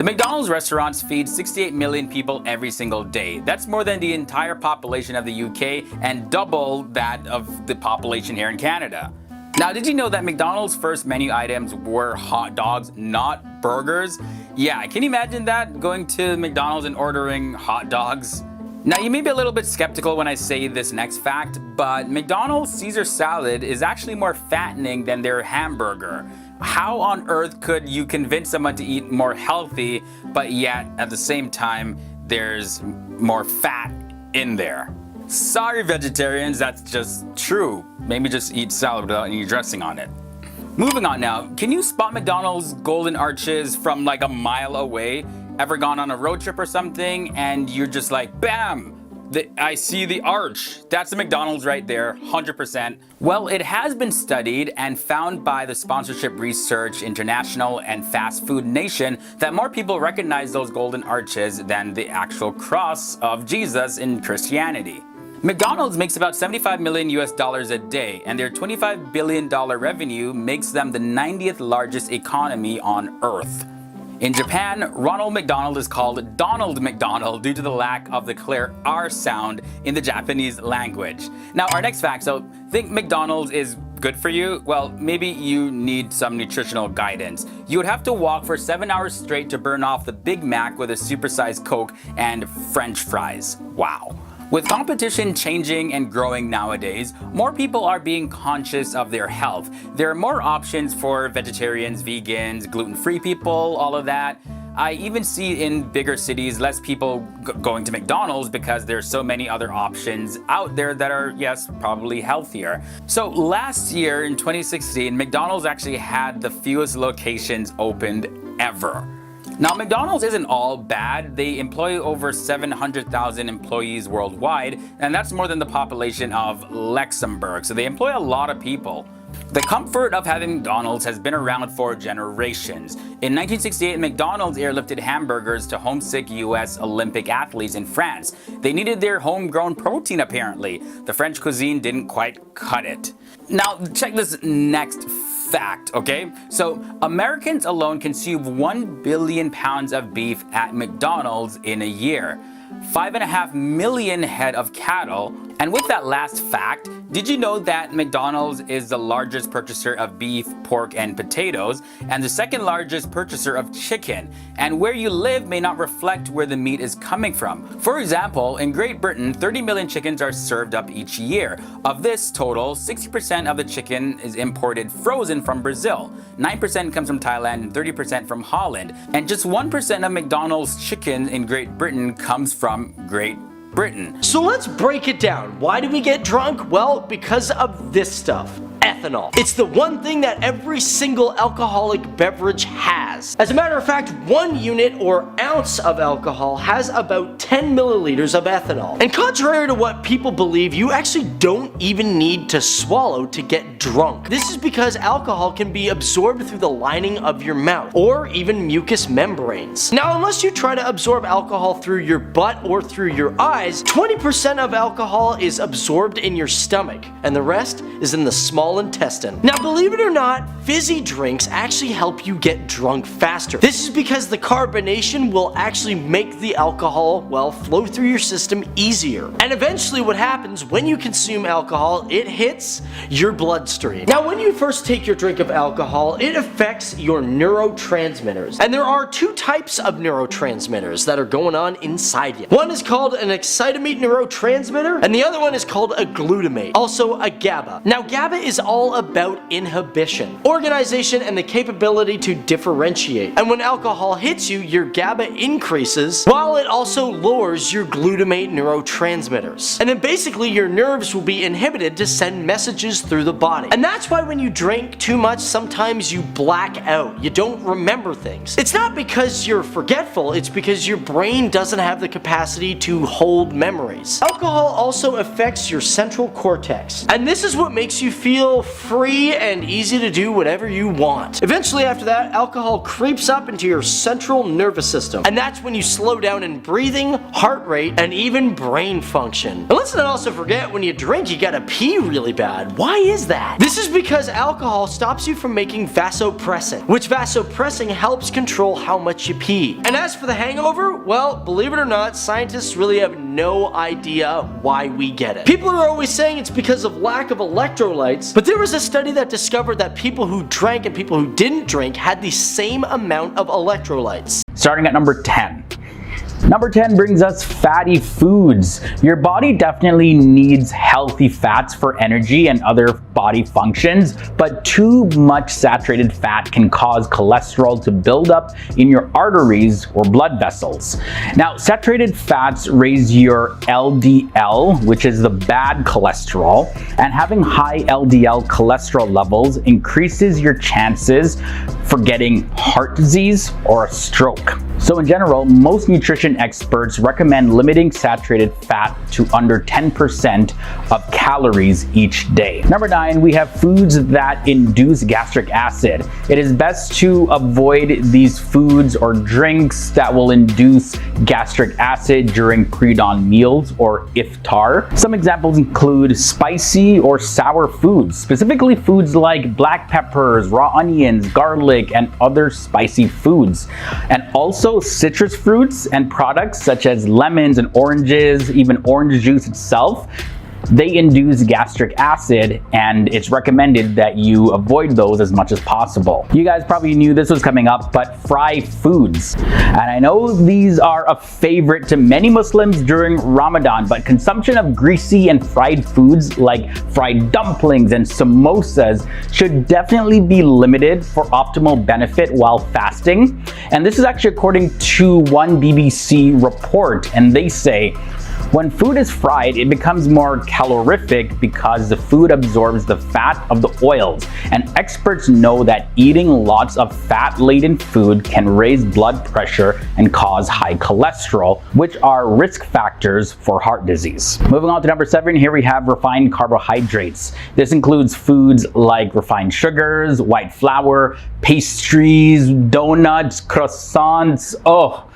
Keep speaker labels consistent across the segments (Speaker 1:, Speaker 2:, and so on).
Speaker 1: The McDonald's restaurants feed 68 million people every single day. That's more than the entire population of the UK and double that of the population here in Canada. Now, did you know that McDonald's first menu items were hot dogs, not burgers? Yeah, can you imagine that? Going to McDonald's and ordering hot dogs? Now, you may be a little bit skeptical when I say this next fact, but McDonald's Caesar salad is actually more fattening than their hamburger. How on earth could you convince someone to eat more healthy, but yet at the same time there's more fat in there? Sorry vegetarians, that's just true. Maybe just eat salad without any dressing on it. Moving on now, can you spot McDonald's golden arches from like a mile away? Ever gone on a road trip or something and you're just like, bam! I see the arch. That's the McDonald's right there, 100%. Well, it has been studied and found by the Sponsorship Research International and Fast Food Nation that more people recognize those golden arches than the actual cross of Jesus in Christianity. McDonald's makes about $75 million a day, and their $25 billion revenue makes them the 90th largest economy on Earth. In Japan, Ronald McDonald is called Donald McDonald due to the lack of the clear R sound in the Japanese language. Now, our next fact, so think McDonald's is good for you? Well, maybe you need some nutritional guidance. You would have to walk for 7 hours straight to burn off the Big Mac with a supersized Coke and French fries. Wow. With competition changing and growing nowadays, more people are being conscious of their health. There are more options for vegetarians, vegans, gluten-free people, all of that. I even see in bigger cities less people going to McDonald's because there's so many other options out there that are, yes, probably healthier. So last year in 2016, McDonald's actually had the fewest locations opened ever. Now, McDonald's isn't all bad. They employ over 700,000 employees worldwide, and that's more than the population of Luxembourg, so they employ a lot of people. The comfort of having McDonald's has been around for generations. In 1968, McDonald's airlifted hamburgers to homesick US Olympic athletes in France. They needed their homegrown protein apparently. The French cuisine didn't quite cut it. Now, check this next fact, okay? So Americans alone consume 1 billion pounds of beef at McDonald's in a year, 5.5 million head of cattle. And with that last fact, did you know that McDonald's is the largest purchaser of beef, pork, and potatoes, and the second largest purchaser of chicken? And where you live may not reflect where the meat is coming from. For example, in Great Britain, 30 million chickens are served up each year. Of this total, 60% of the chicken is imported frozen from Brazil, 9% comes from Thailand, and 30% from Holland. And just 1% of McDonald's chicken in Great Britain comes from Great Britain.
Speaker 2: So let's break it down. Why do we get drunk? Well, because of this stuff. Ethanol. It's the one thing that every single alcoholic beverage has. As a matter of fact, 1 unit or ounce of alcohol has about 10 milliliters of ethanol. And contrary to what people believe, you actually don't even need to swallow to get drunk. This is because alcohol can be absorbed through the lining of your mouth, or even mucous membranes. Now, unless you try to absorb alcohol through your butt or through your eyes, 20% of alcohol is absorbed in your stomach, and the rest is in the small intestine. Now, believe it or not, fizzy drinks actually help you get drunk faster. This is because the carbonation will actually make the alcohol, well, flow through your system easier. And eventually what happens when you consume alcohol, it hits your bloodstream. Now, when you first take your drink of alcohol, it affects your neurotransmitters. And there are 2 types of neurotransmitters that are going on inside you. One is called an excitamate neurotransmitter, and the other one is called a glutamate, also a GABA. Now, GABA is all about inhibition, organization, and the capability to differentiate. And when alcohol hits you, your GABA increases, while it also lowers your glutamate neurotransmitters. And then basically your nerves will be inhibited to send messages through the body. And that's why when you drink too much, sometimes you black out. You don't remember things. It's not because you're forgetful, it's because your brain doesn't have the capacity to hold memories. Alcohol also affects your central cortex, and this is what makes you feel feel free and easy to do whatever you want. Eventually after that, alcohol creeps up into your central nervous system. And that's when you slow down in breathing, heart rate, and even brain function. And let's not also forget, when you drink, you gotta pee really bad. Why is that? This is because alcohol stops you from making vasopressin, which vasopressin helps control how much you pee. And as for the hangover, well, believe it or not, scientists really have no idea why we get it. People are always saying it's because of lack of electrolytes, but there was a study that discovered that people who drank and people who didn't drink had the same amount of electrolytes.
Speaker 1: Starting at number 10. Number 10 brings us fatty foods. Your body definitely needs healthy fats for energy and other body functions, but too much saturated fat can cause cholesterol to build up in your arteries or blood vessels. Now, saturated fats raise your LDL, which is the bad cholesterol, and having high LDL cholesterol levels increases your chances for getting heart disease or a stroke. So in general, most nutrition experts recommend limiting saturated fat to under 10% of calories each day. Number 9, we have foods that induce gastric acid. It is best to avoid these foods or drinks that will induce gastric acid during pre-dawn meals or iftar. Some examples include spicy or sour foods, specifically foods like black peppers, raw onions, garlic, and other spicy foods. And also citrus fruits and products such as lemons and oranges, even orange juice itself, they induce gastric acid, and it's recommended that you avoid those as much as possible. You guys probably knew this was coming up, but fried foods. And I know these are a favorite to many Muslims during Ramadan, but consumption of greasy and fried foods like fried dumplings and samosas should definitely be limited for optimal benefit while fasting. And this is actually according to one BBC report, and they say, when food is fried, it becomes more calorific because the food absorbs the fat of the oils. And experts know that eating lots of fat-laden food can raise blood pressure and cause high cholesterol, which are risk factors for heart disease. Moving on to number 7, here we have refined carbohydrates. This includes foods like refined sugars, white flour, pastries, donuts, croissants. Oh,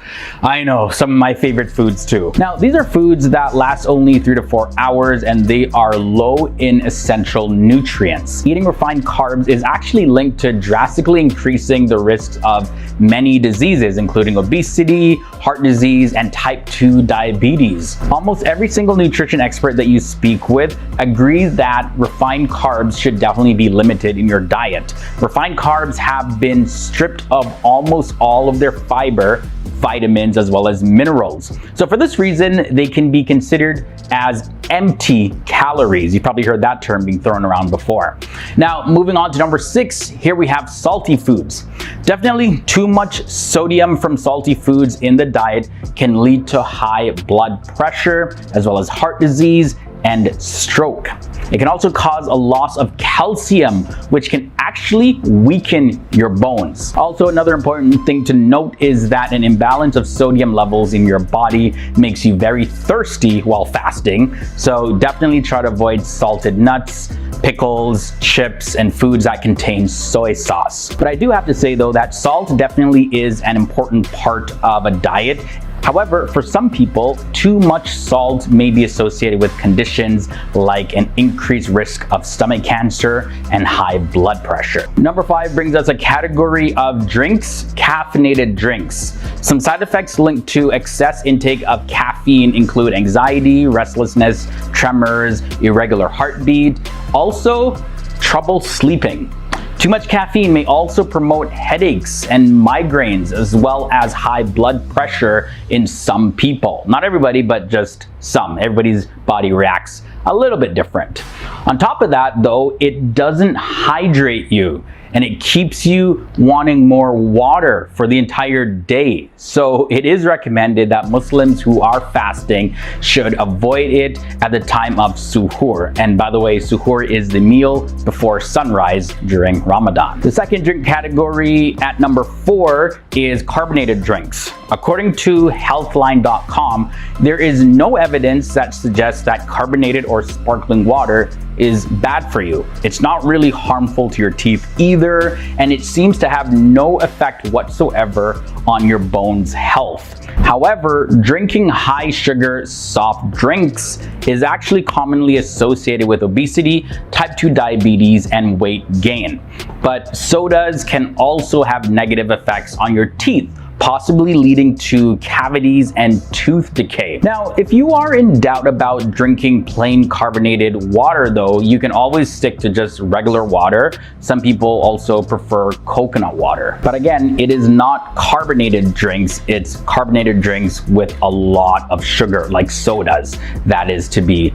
Speaker 1: I know, some of my favorite foods too. Now, these are foods that last only 3 to 4 hours, and they are low in essential nutrients. Eating refined carbs is actually linked to drastically increasing the risks of many diseases, including obesity, heart disease, and type 2 diabetes. Almost every single nutrition expert that you speak with agrees that refined carbs should definitely be limited in your diet. Refined carbs have been stripped of almost all of their fiber, vitamins, as well as minerals. So for this reason, they can be considered as empty calories. You've probably heard that term being thrown around before. Now, moving on to number 6, here we have salty foods. Definitely too much sodium from salty foods in the diet can lead to high blood pressure, as well as heart disease and stroke. It can also cause a loss of calcium, which can actually weaken your bones. Also, another important thing to note is that an imbalance of sodium levels in your body makes you very thirsty while fasting. So definitely try to avoid salted nuts, pickles, chips, and foods that contain soy sauce. But I do have to say though that salt definitely is an important part of a diet. However, for some people, too much salt may be associated with conditions like an increased risk of stomach cancer and high blood pressure. Number 5 brings us a category of drinks, caffeinated drinks. Some side effects linked to excess intake of caffeine include anxiety, restlessness, tremors, irregular heartbeat, also trouble sleeping. Too much caffeine may also promote headaches and migraines, as well as high blood pressure in some people. Not everybody, but just some. Everybody's body reacts a little bit different. On top of that, though, it doesn't hydrate you, and it keeps you wanting more water for the entire day. So it is recommended that Muslims who are fasting should avoid it at the time of suhoor. And by the way, suhoor is the meal before sunrise during Ramadan. The second drink category at number 4 is carbonated drinks. According to healthline.com, there is no evidence that suggests that carbonated or sparkling water is bad for you. It's not really harmful to your teeth either, and it seems to have no effect whatsoever on your bones' health. However, drinking high sugar soft drinks is actually commonly associated with obesity, type 2 diabetes, and weight gain. But sodas can also have negative effects on your teeth, possibly leading to cavities and tooth decay. Now, if you are in doubt about drinking plain carbonated water though, you can always stick to just regular water. Some people also prefer coconut water. But again, it is not carbonated drinks, it's carbonated drinks with a lot of sugar, like sodas, that is to be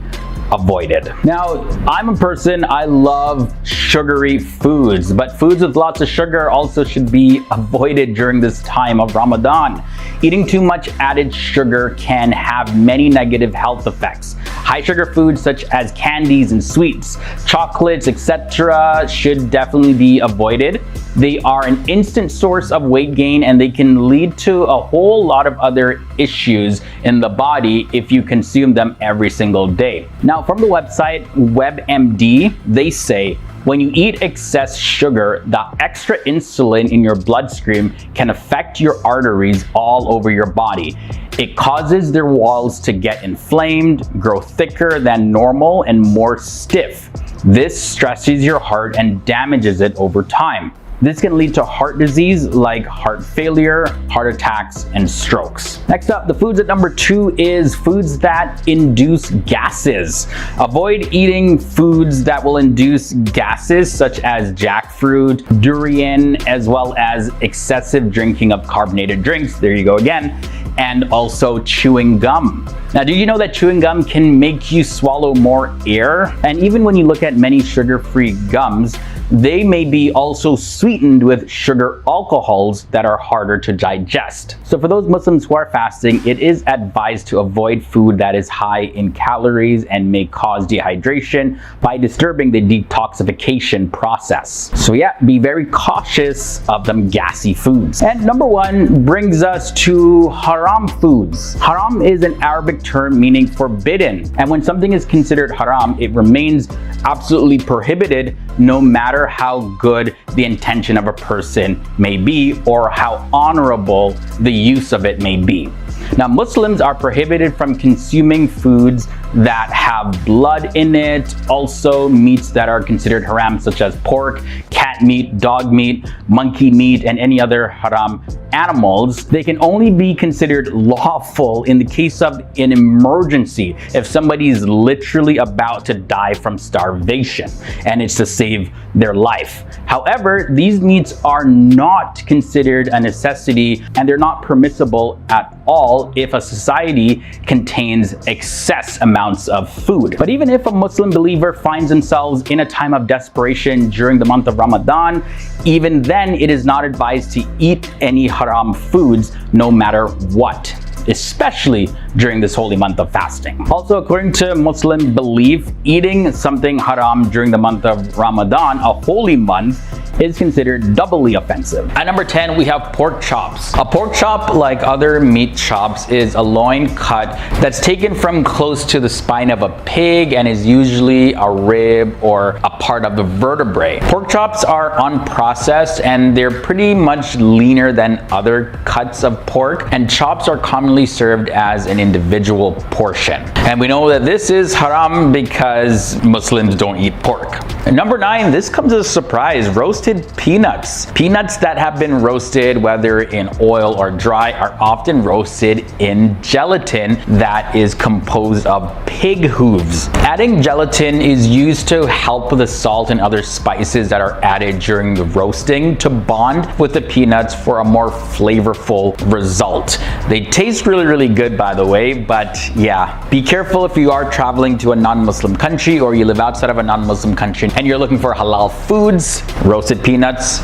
Speaker 1: avoided. Now, I'm a person, I love sugary foods, but foods with lots of sugar also should be avoided during this time of Ramadan. Eating too much added sugar can have many negative health effects. High sugar foods such as candies and sweets, chocolates, etc. should definitely be avoided. They are an instant source of weight gain and they can lead to a whole lot of other issues in the body if you consume them every single day. Now, from the website WebMD, they say when you eat excess sugar, the extra insulin in your bloodstream can affect your arteries all over your body. It causes their walls to get inflamed, grow thicker than normal, and more stiff. This stresses your heart and damages it over time. This can lead to heart disease like heart failure, heart attacks, and strokes. Next up, the foods at number 2 is foods that induce gases. Avoid eating foods that will induce gases such as jackfruit, durian, as well as excessive drinking of carbonated drinks. There you go again. And also chewing gum. Now, did you know that chewing gum can make you swallow more air? And even when you look at many sugar-free gums, they may be also sweetened with sugar alcohols that are harder to digest. So for those Muslims who are fasting, it is advised to avoid food that is high in calories and may cause dehydration by disturbing the detoxification process. So yeah, be very cautious of them gassy foods. And number 1 brings us to haram foods. Haram is an Arabic term meaning forbidden. And when something is considered haram, it remains absolutely prohibited no matter how good the intention of a person may be or how honorable the use of it may be. Now, Muslims are prohibited from consuming foods that have blood in it, also meats that are considered haram such as pork, cat meat, dog meat, monkey meat, and any other haram animals. They can only be considered lawful in the case of an emergency, if somebody is literally about to die from starvation and it's to save their life. However, these meats are not considered a necessity and they're not permissible at all if a society contains excess amounts of food. But even if a Muslim believer finds themselves in a time of desperation during the month of Ramadan, even then it is not advised to eat any haram foods no matter what, especially during this holy month of fasting. Also, according to Muslim belief, eating something haram during the month of Ramadan, a holy month, is considered doubly offensive. At number 10, we have pork chops. A pork chop, like other meat chops, is a loin cut that's taken from close to the spine of a pig and is usually a rib or a part of the vertebrae. Pork chops are unprocessed and they're pretty much leaner than other cuts of pork, and chops are commonly served as an individual portion. And we know that this is haram because Muslims don't eat pork. And number 9, this comes as a surprise, roasted peanuts. Peanuts that have been roasted, whether in oil or dry, are often roasted in gelatin that is composed of pig hooves. Adding gelatin is used to help the salt and other spices that are added during the roasting to bond with the peanuts for a more flavorful result. They taste really good, by the way, but yeah, be careful if you are traveling to a non-Muslim country or you live outside of a non-Muslim country and you're looking for halal foods. Roasted peanuts,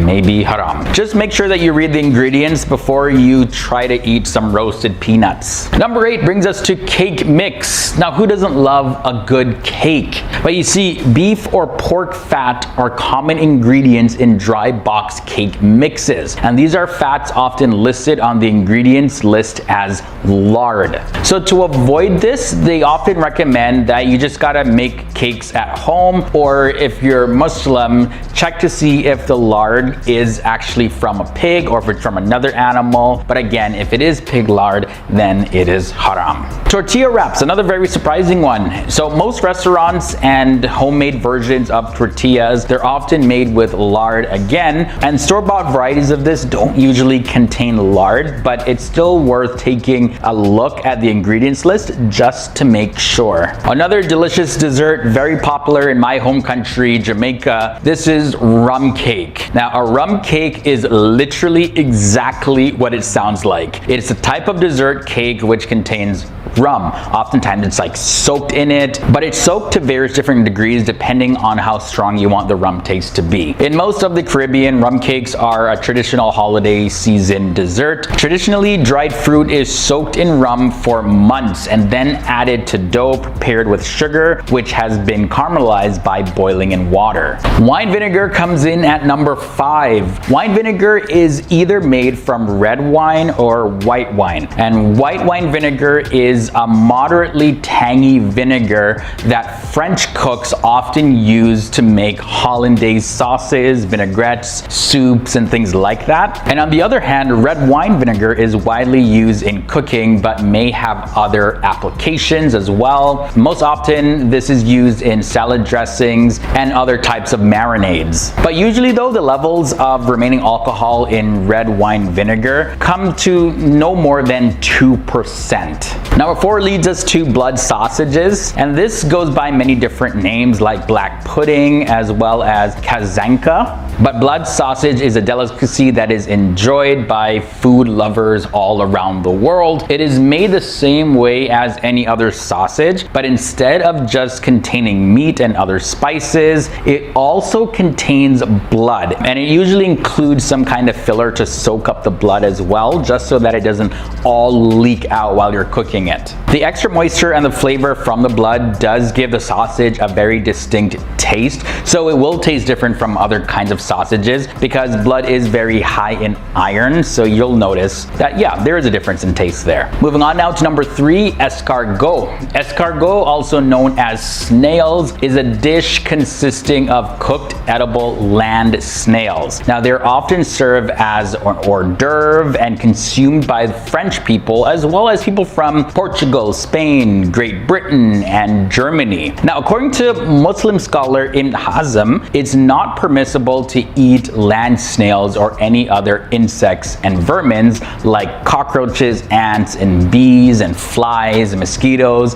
Speaker 1: may be haram. Just make sure that you read the ingredients before you try to eat some roasted peanuts. Number 8 brings us to cake mix. Now, who doesn't love a good cake? But you see, beef or pork fat are common ingredients in dry box cake mixes. And these are fats often listed on the ingredients list as lard. So to avoid this, they often recommend that you just gotta make cakes at home, or if you're Muslim, check to see if the lard is actually from a pig or if it's from another animal. But again, if it is pig lard, then it is haram. Tortilla wraps, another very surprising one. So most restaurants and homemade versions of tortillas, they're often made with lard again, and store-bought varieties of this don't usually contain lard, but it's still worth taking a look at the ingredients list just to make sure. Another delicious dessert, very popular in my home country, Jamaica, this is rum cake. Now, a rum cake is literally exactly what it sounds like. It's a type of dessert cake which contains rum. Oftentimes it's like soaked in it, but it's soaked to various different degrees depending on how strong you want the rum taste to be. In most of the Caribbean, rum cakes are a traditional holiday season dessert. Traditionally, dried fruit is soaked in rum for months and then added to dough prepared with sugar, which has been caramelized by boiling in water. Wine vinegar comes in at number 5. Wine vinegar is either made from red wine or white wine, and white wine vinegar is a moderately tangy vinegar that French cooks often use to make hollandaise sauces, vinaigrettes, soups, and things like that. And on the other hand, red wine vinegar is widely used in cooking but may have other applications as well. Most often, this is used in salad dressings and other types of marinades. But usually though, the levels of remaining alcohol in red wine vinegar come to no more than 2%. Number 4 leads us to blood sausages, and this goes by many different names like black pudding as well as kazanka. But blood sausage is a delicacy that is enjoyed by food lovers all around the world. It is made the same way as any other sausage, but instead of just containing meat and other spices, it also contains blood. And it usually includes some kind of filler to soak up the blood as well, just so that it doesn't all leak out while you're cooking it. The extra moisture and the flavor from the blood does give the sausage a very distinct taste, so it will taste different from other kinds of sausages because blood is very high in iron, so you'll notice that, yeah, there is a difference in taste there. Moving on now to number 3, escargot. Escargot, also known as snails, is a dish consisting of cooked edible land snails. Now, they're often served as an hors d'oeuvre and consumed by French people as well as people from Portugal, Spain, Great Britain, and Germany. Now, according to Muslim scholar Ibn Hazm, it's not permissible to eat land snails or any other insects and vermins like cockroaches, ants, and bees, and flies, and mosquitoes,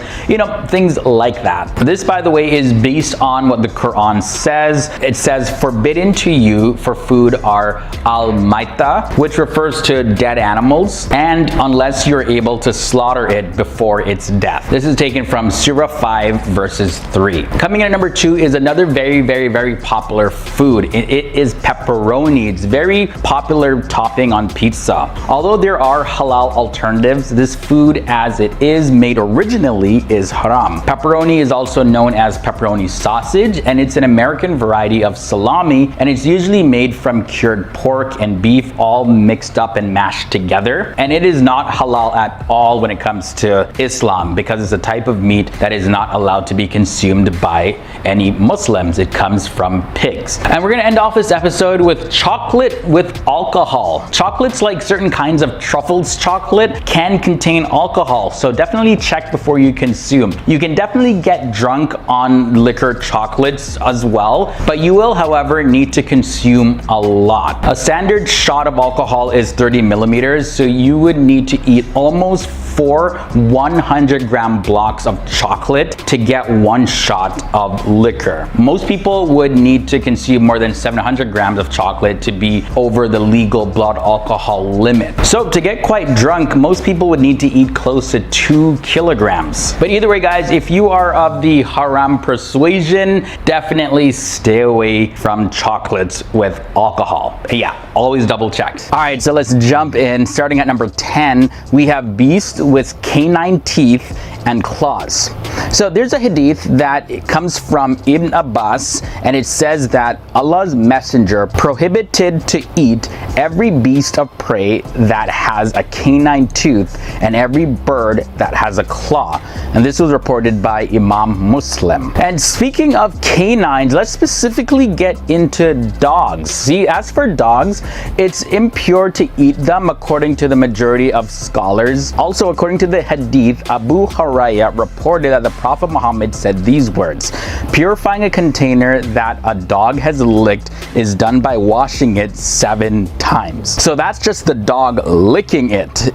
Speaker 1: things like that. This, by the way, is based on what the Quran says. It says, forbidden to you for food are al-maita, which refers to dead animals, and unless you're able to slaughter it before its death. This is taken from Surah 5 verses 3. Coming in at number 2 is another very, very, very popular food. It is pepperoni. It's very popular topping on pizza. Although there are halal alternatives, this food as it is made originally is haram. Pepperoni is also known as pepperoni sausage, and it's an American variety of salami, and it's usually made from cured pork and beef all mixed up and mashed together. And it is not halal at all when it comes to Islam because it's a type of meat that is not allowed to be consumed by any Muslims. It comes from pigs. And we're gonna end off this episode with chocolate with alcohol. Chocolates, like certain kinds of truffles chocolate, can contain alcohol, so definitely check before you consume. You can definitely get drunk on liquor chocolates as well, but you will, however, need to consume a lot. A standard shot of alcohol is 30 milliliters, so you would need to eat almost 4 100-gram blocks of chocolate to get 1 shot of liquor. Most people would need to consume more than 700 grams of chocolate to be over the legal blood alcohol limit. So to get quite drunk, most people would need to eat close to 2 kilograms. But either way, guys, if you are of the haram persuasion, definitely stay away from chocolates with alcohol. Yeah, always double check. All right, so let's jump in. Starting at number 10, we have beast with canine teeth and claws. So there's a hadith that comes from Ibn Abbas, and it says that Allah's messenger prohibited to eat every beast of prey that has a canine tooth and every bird that has a claw. And this was reported by Imam Muslim. And speaking of canines, let's specifically get into dogs. See, as for dogs, it's impure to eat them according to the majority of scholars. Also, according to the hadith, Abu Hurairah reported that the Prophet Muhammad said these words: purifying a container that a dog has licked is done by washing it 7 times. So that's just the dog licking it.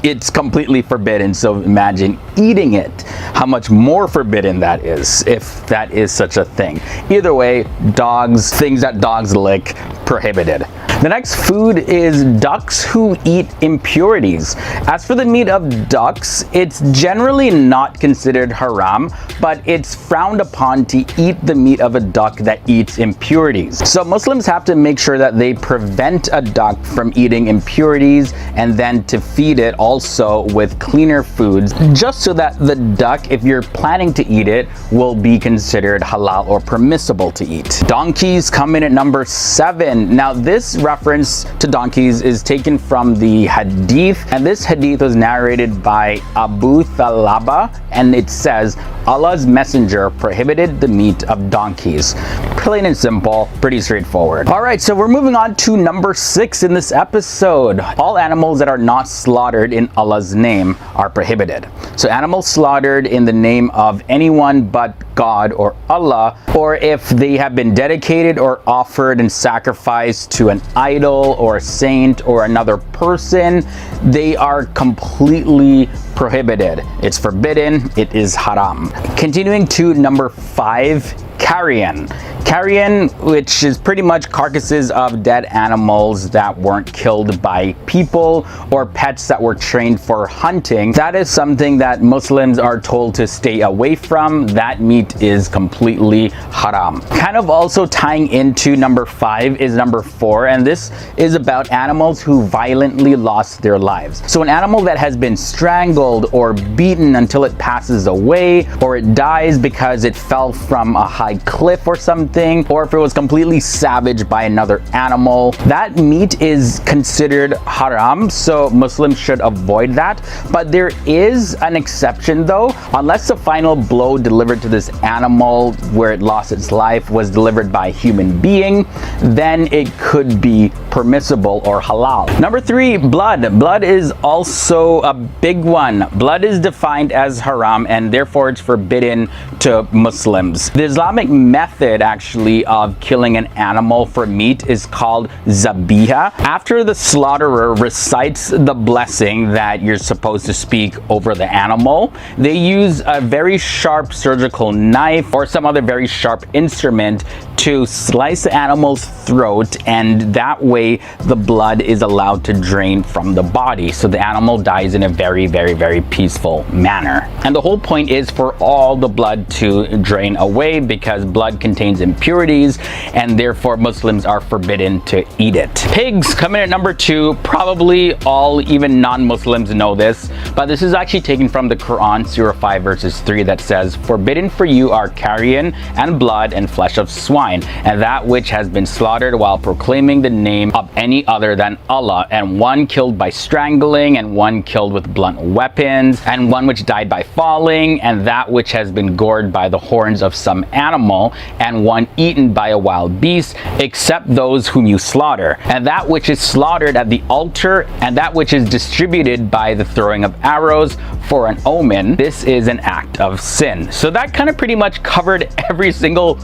Speaker 1: It's completely forbidden. So imagine eating it. How much more forbidden that is, if that is such a thing. Either way, dogs, things that dogs lick, prohibited. The next food is ducks who eat impurities. As for the meat of ducks, it's generally not considered haram, but it's frowned upon to eat the meat of a duck that eats impurities. So Muslims have to make sure that they prevent a duck from eating impurities and then to feed it also with cleaner foods, just so that the duck, if you're planning to eat it, will be considered halal or permissible to eat. Donkeys come in at number 7. Now this reference to donkeys is taken from the hadith, and this hadith was narrated by Abu Thalaba, and it says Allah's messenger prohibited the meat of donkeys. Plain and simple, pretty straightforward. All right, so we're moving on to number 6 in this episode. All animals that are not slaughtered in Allah's name are prohibited. So animals slaughtered in the name of anyone but God or Allah, or if they have been dedicated or offered and sacrificed to an idol or a saint or another person, they are completely prohibited. It's forbidden. It is haram. Continuing to number 5, carrion. Carrion, which is pretty much carcasses of dead animals that weren't killed by people or pets that were trained for hunting. That is something that Muslims are told to stay away from. That meat is completely haram. Kind of also tying into number 5 is number 4, and this is about animals who violently lost their lives. So an animal that has been strangled or beaten until it passes away, or it dies because it fell from a high cliff or something, or if it was completely savaged by another animal, that meat is considered haram, so Muslims should avoid that. But there is an exception though. Unless the final blow delivered to this animal where it lost its life was delivered by a human being, then it could be permissible or halal. Number 3, blood. Blood is also a big one. Blood is defined as haram, and therefore it's forbidden to Muslims. The Islamic method actually of killing an animal for meat is called zabiha. After the slaughterer recites the blessing that you're supposed to speak over the animal, they use a very sharp surgical knife or some other very sharp instrument to slice the animal's throat, and that way the blood is allowed to drain from the body, so the animal dies in a very, very, very peaceful manner. And the whole point is for all the blood to drain away, because blood contains impurities and therefore Muslims are forbidden to eat it. Pigs come in at number 2. Probably all, even non-Muslims, know this, but this is actually taken from the Quran, Surah 5 verses 3, that says, "Forbidden for you are carrion and blood and flesh of swine, and that which has been slaughtered while proclaiming the name of any other than Allah, and one killed by strangling, and one killed with blunt weapons, and one which died by falling, and that which has been gored by the horns of some animal, and one eaten by a wild beast, except those whom you slaughter, and that which is slaughtered at the altar, and that which is distributed by the throwing of arrows for an omen. This is an act of sin." So that kind of pretty much covered every single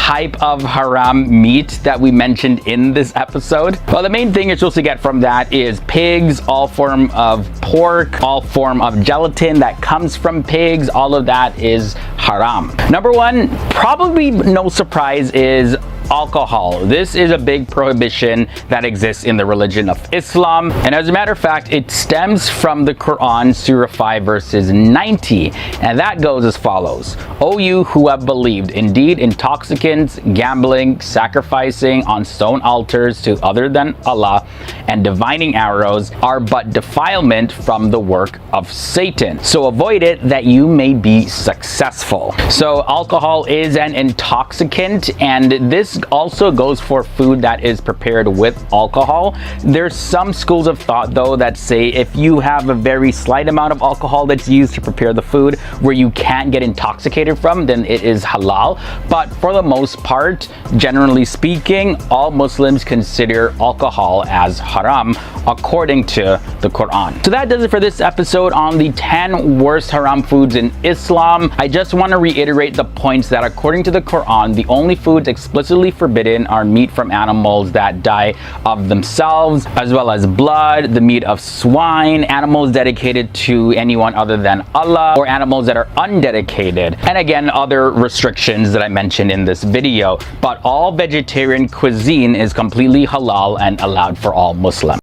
Speaker 1: type of haram meat that we mentioned in this episode? Well, the main thing you're supposed to get from that is pigs, all form of pork, all form of gelatin that comes from pigs. All of that is haram. Number one, probably no surprise, is alcohol. This is a big prohibition that exists in the religion of Islam, and as a matter of fact, it stems from the Quran, Surah 5 verses 90, and that goes as follows: O you who have believed, indeed intoxicants, gambling, sacrificing on stone altars to other than Allah, and divining arrows are but defilement from the work of Satan. So avoid it that you may be successful. So alcohol is an intoxicant, and this also goes for food that is prepared with alcohol. There's some schools of thought though that say if you have a very slight amount of alcohol that's used to prepare the food where you can't get intoxicated from, then it is halal. But for the most part, generally speaking, all Muslims consider alcohol as haram according to the Quran. So that does it for this episode on the 10 worst haram foods in Islam. I just want to reiterate the points that according to the Quran, the only foods explicitly forbidden are meat from animals that die of themselves, as well as blood, the meat of swine, animals dedicated to anyone other than Allah, or animals that are undedicated, and again other restrictions that I mentioned in this video. But all vegetarian cuisine is completely halal and allowed for all Muslims.